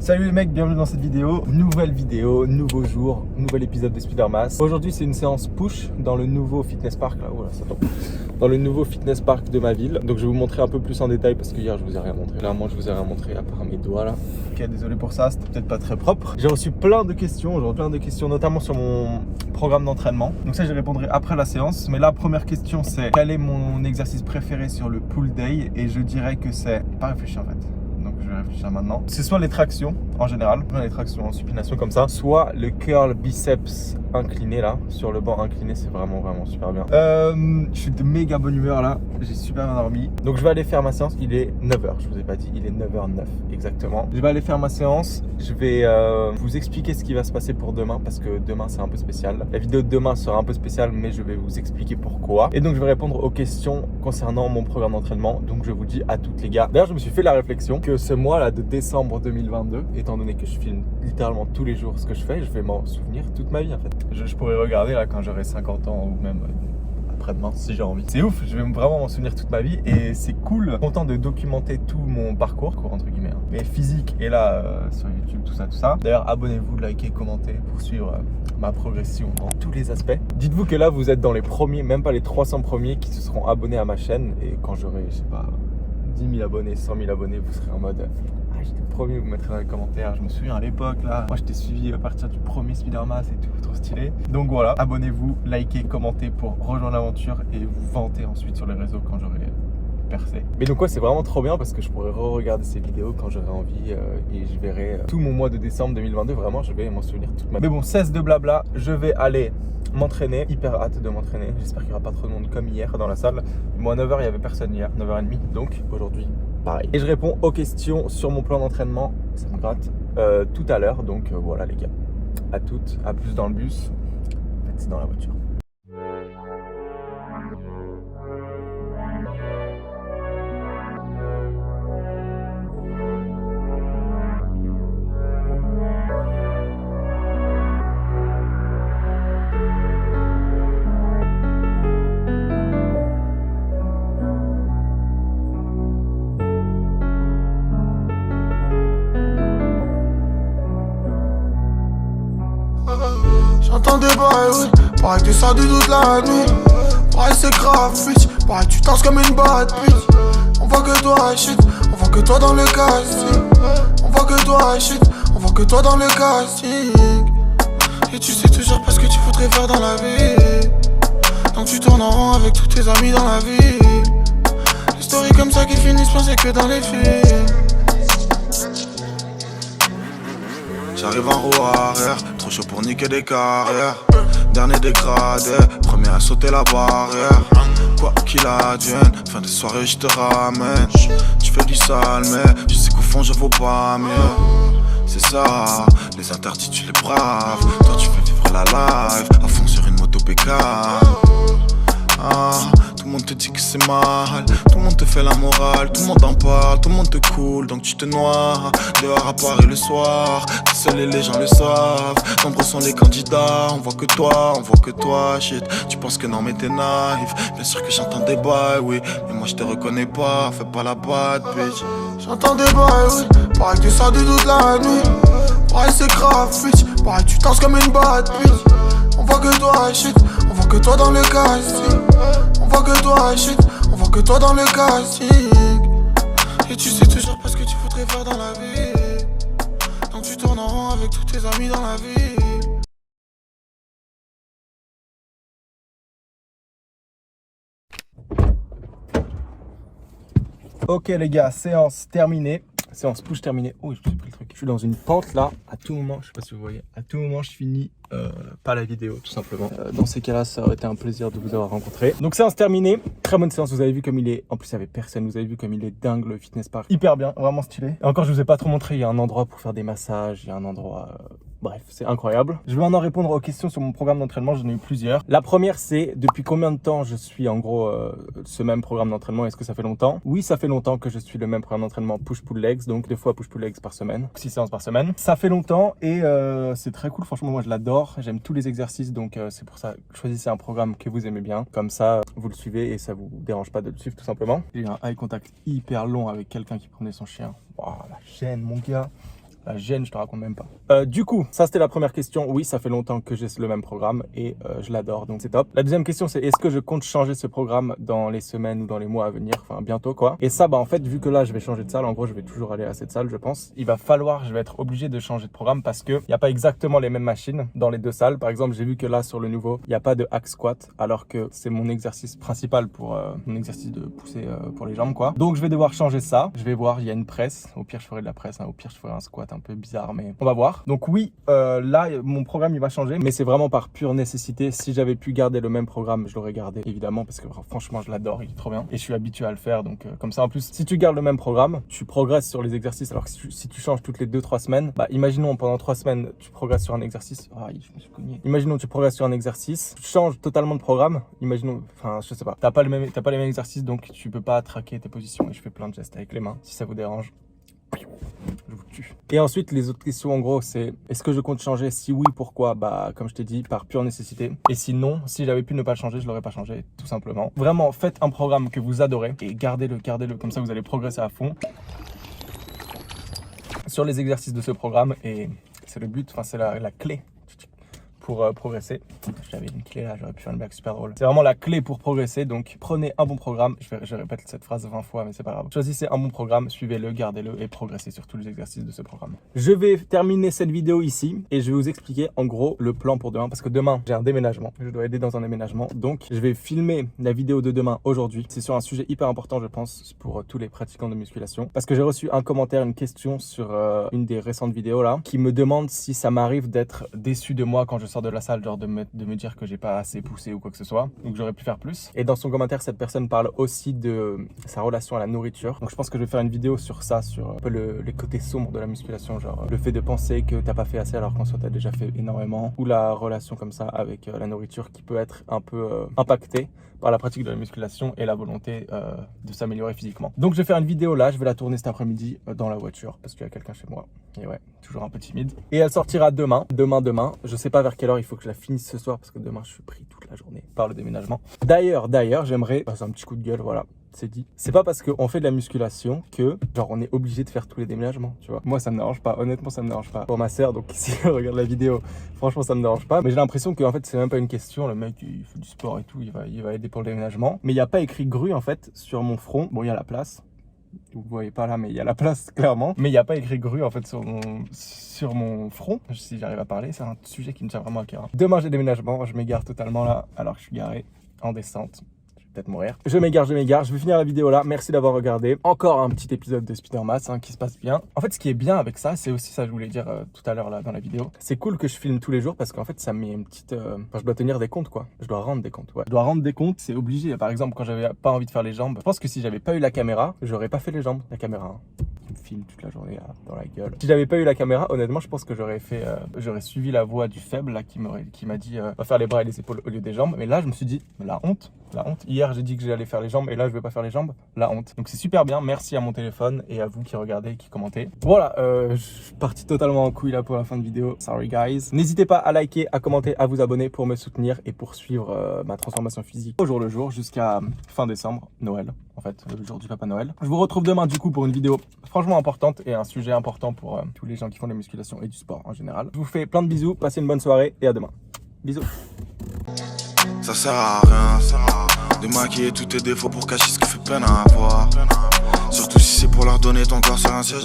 Salut les mecs, bienvenue dans cette vidéo. Nouvelle vidéo, nouveau jour, nouvel épisode de Spidermas. Aujourd'hui c'est une séance push dans le nouveau fitness park là. Oula, ça tombe. Dans le nouveau fitness park de ma ville. Donc je vais vous montrer un peu plus en détail parce que hier je vous ai rien montré. Clairement je vous ai rien montré à part mes doigts là. Ok, désolé pour ça, c'était peut-être pas très propre. J'ai reçu plein de questions aujourd'hui, plein de questions notamment sur mon programme d'entraînement. Donc ça je répondrai après la séance. Mais la première question c'est quel est mon exercice préféré sur le pull day? Et je dirais que c'est pas réfléchir en fait. Donc je vais réfléchir maintenant. C'est soit les tractions en général, les tractions en supination comme ça, soit le curl biceps incliné là, sur le banc incliné, c'est vraiment super bien. Je suis de méga bonne humeur là, j'ai super bien dormi. Donc je vais aller faire ma séance, il est 9h, je vous ai pas dit, il est 9h09 exactement. Je vais aller faire ma séance, je vais vous expliquer ce qui va se passer pour demain parce que demain c'est un peu spécial. La vidéo de demain sera un peu spéciale mais je vais vous expliquer pourquoi. Et donc je vais répondre aux questions concernant mon programme d'entraînement. Donc je vous dis à toutes les gars. D'ailleurs je me suis fait la réflexion que ce mois là de décembre 2022, étant donné que je filme littéralement tous les jours ce que je fais, je vais m'en souvenir toute ma vie en fait. Je pourrais regarder là quand j'aurai 50 ans ou même après-demain si j'ai envie. C'est ouf, je vais vraiment m'en souvenir toute ma vie et c'est cool, content de documenter tout mon parcours entre guillemets, hein. Mais physique et là sur YouTube, tout ça. D'ailleurs abonnez-vous, likez, commentez pour suivre ma progression dans tous les aspects. Dites-vous que là vous êtes dans les premiers, même pas les 300 premiers qui se seront abonnés à ma chaîne et quand j'aurai, je sais pas, 10 000 abonnés, 100 000 abonnés, vous serez en mode j'étais le premier, vous mettrez dans les commentaires. Je me souviens à l'époque là, moi je t'ai suivi à partir du premier Spidermas et tout, trop stylé. Donc voilà, abonnez-vous, likez, commentez pour rejoindre l'aventure et vous vanter ensuite sur les réseaux quand j'aurai percé. Mais donc ouais, c'est vraiment trop bien parce que je pourrais re-regarder ces vidéos quand j'aurai envie et je verrai tout mon mois de décembre 2022. Vraiment, je vais m'en souvenir toute ma vie. Mais bon, cesse de blabla, je vais aller m'entraîner, hyper hâte de m'entraîner. J'espère qu'il n'y aura pas trop de monde comme hier dans la salle. Moi à 9h il n'y avait personne hier, 9h30, donc aujourd'hui pareil. Et je réponds aux questions sur mon plan d'entraînement, ça me gratte, tout à l'heure. Donc voilà les gars, à toutes, à plus dans le bus, en fait c'est dans la voiture. J'entends des bails, oui. Pareil que ça de toute la nuit. Pareil c'est grave, bitch. Pareil tu danses comme une bad bitch. On voit que toi, shit. On voit que toi dans le casting. On voit que toi, shit. On voit que toi dans le casting. Et tu sais toujours pas ce que tu voudrais faire dans la vie. Donc tu tournes en rond avec tous tes amis dans la vie. Les stories comme ça qui finissent pensées que dans les films. J'arrive en roue arrière, trop chaud pour niquer des carrières. Dernier dégradé, premier à sauter la barrière. Quoi qu'il advienne, fin de soirée je te ramène. Tu fais du sale mais je sais qu'au fond je vaux pas mieux. C'est ça, les interdits tu les braves. Toi tu fais vivre la life, à fond sur une moto pécale. Tout le monde te dit que c'est mal, tout le monde te fait la morale, tout le monde en parle, tout le monde te coule, donc tu te noies. Dehors à Paris le soir, t'es seul et les gens le savent. Nombreux sont les candidats, on voit que toi, shit. Tu penses que non mais t'es naïf, bien sûr que j'entends des bails, oui. Mais moi je te reconnais pas, fais pas la bad bitch. J'entends des bails, oui, pareil que ça de toute la nuit. Pareil c'est grave, bitch, pareil tu danses comme une bad bitch. On voit que toi, shit, on voit que toi dans le casting. On voit que toi, shit, on voit que toi dans le casting. Et tu sais toujours pas ce que tu voudrais faire dans la vie. Donc tu tournes en rond avec tous tes amis dans la vie. Ok les gars, séance terminée. Séance push terminée. Oh, je me suis pris le truc. Je suis dans une pente là. À tout moment, je sais pas si vous voyez, à tout moment je finis pas la vidéo tout simplement. Dans ces cas-là, ça aurait été un plaisir de vous avoir rencontré. Donc séance terminée. Très bonne séance. Vous avez vu comme il est. En plus, il n'y avait personne. Vous avez vu comme il est dingue le fitness park. Hyper bien, vraiment stylé. Et encore, je vous ai pas trop montré. Il y a un endroit pour faire des massages. Il y a un endroit. Bref, c'est incroyable. Je vais maintenant répondre aux questions sur mon programme d'entraînement. J'en ai eu plusieurs. La première, c'est depuis combien de temps je suis en gros ce même programme d'entraînement? Est-ce que ça fait longtemps? Oui, ça fait longtemps que je suis le même programme d'entraînement push-pull legs. Donc 2 fois push-pull legs par semaine. 6 séances par semaine. Ça fait longtemps et c'est très cool. Franchement, moi je l'adore. J'aime tous les exercices. Donc c'est pour ça, choisissez un programme que vous aimez bien. Comme ça, vous le suivez et ça vous dérange pas de le suivre tout simplement. J'ai eu un eye contact hyper long avec quelqu'un qui promenait son chien. Oh, la chaîne, mon gars. La gêne, je te raconte même pas. Du coup, ça c'était la première question. Oui, ça fait longtemps que j'ai le même programme et je l'adore, donc c'est top. La deuxième question, c'est est-ce que je compte changer ce programme dans les semaines ou dans les mois à venir, enfin bientôt quoi. Et ça, bah en fait, vu que là, je vais changer de salle, en gros, je vais toujours aller à cette salle, je pense. Il va falloir, je vais être obligé de changer de programme parce que il n'y a pas exactement les mêmes machines dans les deux salles. Par exemple, j'ai vu que là, sur le nouveau, il n'y a pas de hack squat, alors que c'est mon exercice principal pour mon exercice de pousser pour les jambes, quoi. Donc, je vais devoir changer ça. Je vais voir, il y a une presse. Au pire, je ferai de la presse. Hein. Au pire, je ferai un squat un peu bizarre, mais on va voir. Donc oui, là, mon programme, il va changer, mais c'est vraiment par pure nécessité. Si j'avais pu garder le même programme, je l'aurais gardé, évidemment, parce que franchement, je l'adore, il est trop bien. Et je suis habitué à le faire, donc comme ça, en plus, si tu gardes le même programme, tu progresses sur les exercices, alors que si tu changes toutes les 2-3 semaines, bah imaginons pendant 3 semaines, tu progresses sur un exercice. Ah, je me suis cogné. Imaginons tu progresses sur un exercice, tu changes totalement de programme. Imaginons, enfin, je sais pas, t'as pas les mêmes exercices, donc tu peux pas traquer tes positions. Et je fais plein de gestes avec les mains, si ça vous dérange. Je vous tue. Et ensuite, les autres questions, en gros, c'est est-ce que je compte changer? Si oui, pourquoi? Bah, comme je t'ai dit, par pure nécessité. Et sinon, si j'avais pu ne pas le changer, je l'aurais pas changé, tout simplement. Vraiment, faites un programme que vous adorez et gardez-le. Comme ça, vous allez progresser à fond sur les exercices de ce programme. Et c'est le but, enfin, c'est la clé pour progresser. J'avais une clé là, j'aurais pu faire une blague super drôle. C'est vraiment la clé pour progresser, donc prenez un bon programme. Je répète cette phrase 20 fois, mais c'est pas grave. Choisissez un bon programme, suivez-le, gardez-le et progressez sur tous les exercices de ce programme. Je vais terminer cette vidéo ici et je vais vous expliquer en gros le plan pour demain, parce que demain, j'ai un déménagement. Je dois aider dans un déménagement, donc je vais filmer la vidéo de demain aujourd'hui. C'est sur un sujet hyper important, je pense, pour tous les pratiquants de musculation, parce que j'ai reçu un commentaire, une question sur une des récentes vidéos là, qui me demande si ça m'arrive d'être déçu de moi quand je sors de la salle, genre de me dire que j'ai pas assez poussé ou quoi que ce soit, donc j'aurais pu faire plus. Et dans son commentaire, cette personne parle aussi de sa relation à la nourriture, donc je pense que je vais faire une vidéo sur ça, sur un peu les côtés sombres de la musculation, genre le fait de penser que t'as pas fait assez alors qu'en soit t'as déjà fait énormément, ou la relation comme ça avec la nourriture qui peut être un peu impactée par la pratique de la musculation et la volonté de s'améliorer physiquement. Donc je vais faire une vidéo là, je vais la tourner cet après-midi dans la voiture parce qu'il y a quelqu'un chez moi. Et ouais, toujours un peu timide. Et elle sortira demain. Je sais pas vers quelle heure il faut que je la finisse ce soir parce que demain je suis pris toute la journée par le déménagement. D'ailleurs, j'aimerais passer un petit coup de gueule, voilà. C'est dit. C'est pas parce qu'on fait de la musculation que genre on est obligé de faire tous les déménagements, tu vois. Moi ça me dérange pas, honnêtement ça me dérange pas. Pour ma sœur, donc si elle regarde la vidéo, franchement ça me dérange pas. Mais j'ai l'impression qu'en fait c'est même pas une question, le mec il fait du sport et tout, il va aider pour le déménagement. Mais il n'y a pas écrit grue en fait sur mon front. Bon, il y a la place. Vous voyez pas là, mais il y a la place clairement. Mais il n'y a pas écrit grue en fait sur mon front. Si j'arrive à parler, c'est un sujet qui me tient vraiment à cœur. Demain j'ai déménagement, je m'égare totalement là alors que je suis garé en descente. Mourir. Je m'égare, je vais finir la vidéo là, merci d'avoir regardé. Encore un petit épisode de Speedermass qui se passe bien. En fait ce qui est bien avec ça, c'est aussi ça je voulais dire tout à l'heure là dans la vidéo. C'est cool que je filme tous les jours parce qu'en fait ça met une petite... Enfin je dois tenir des comptes quoi, je dois rendre des comptes, ouais. Je dois rendre des comptes, c'est obligé. Par exemple quand j'avais pas envie de faire les jambes, je pense que si j'avais pas eu la caméra, j'aurais pas fait les jambes. La caméra, qui me filme toute la journée là, dans la gueule. Si j'avais pas eu la caméra, honnêtement je pense que j'aurais fait... j'aurais suivi la voix du faible là qui m'a dit va faire les bras et les épaules au lieu des jambes. Mais là je me suis dit, mais la honte. Hier j'ai dit que j'allais faire les jambes et là je vais pas faire les jambes, la honte. Donc c'est super bien, merci à mon téléphone et à vous qui regardez et qui commentez. Voilà, je suis parti totalement en couille là pour la fin de vidéo, sorry guys. N'hésitez pas à liker, à commenter, à vous abonner pour me soutenir et pour suivre ma transformation physique au jour le jour jusqu'à fin décembre, Noël en fait, le jour du Papa Noël. Je vous retrouve demain du coup pour une vidéo franchement importante et un sujet important pour tous les gens qui font de la musculation et du sport en général. Je vous fais plein de bisous, passez une bonne soirée et à demain. Bisous. Ça sert à rien de maquiller tous tes défauts pour cacher ce qui fait peine à voir. Surtout si c'est pour leur donner ton corps sur un siège